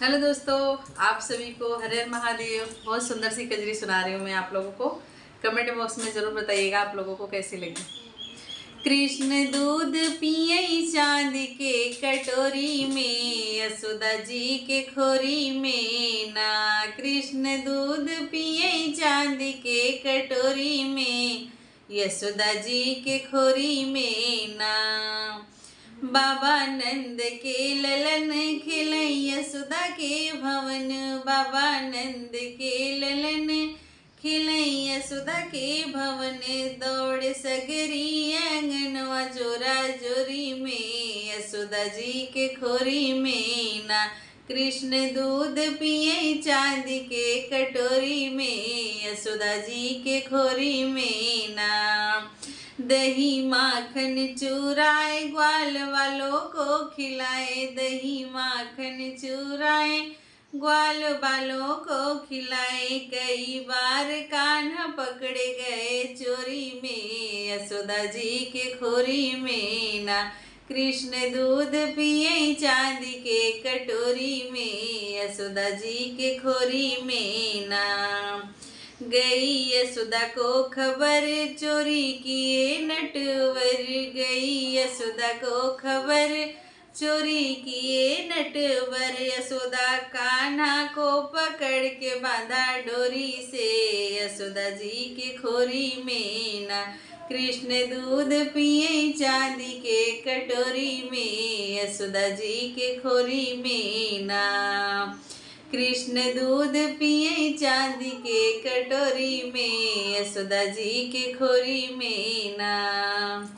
Hello दोस्तों, आप सभी को हर हर महादेव। बहुत सुंदर सी कजरी सुना रही हूँ मैं आप लोगों को। कमेंट बॉक्स में ज़रूर बताइएगा आप लोगों को कैसी लगी। कृष्ण दूध पिए चांद के कटोरी में, यशोदा जी के खोरी में ना। कृष्ण दूध पिए चांद के कटोरी में, यशोदा जी के खोरी में ना। बाबा नंद के ललन खिलई यशोदा के भवन, बाबा नंद के ललन खिलई यशोदा के भवन। दौड़ सगरी आंगनवा जोरा जोरी में, यशोदा जी के खोरी में ना। कृष्ण दूध पिए चांद के कटोरी में, यशोदा जी के खोरी में ना। दही माखन चुराए ग्वाल वालों को खिलाए, दही माखन चुराए ग्वाल वालों को खिलाए। कई बार कान्हा पकड़े गए चोरी में, यशोदा जी के खोरी में ना। कृष्ण दूध पिए चांदी के कटोरी में, यशोदा जी के खोरी में ना। गई यशोदा को खबर चोरी किए नटवर, गई यशोदा को खबर चोरी किए नटवर। यशोदा कान्हा को पकड़ के बांधा डोरी से, यशोदा जी के खोरी में ना। कृष्ण दूध पिए चांदी के कटोरी में, यशोदा जी के खोरी में ना। कृष्ण दूध पिए चांदी के कटोरी में, यशोदा जी के खोरी में ना।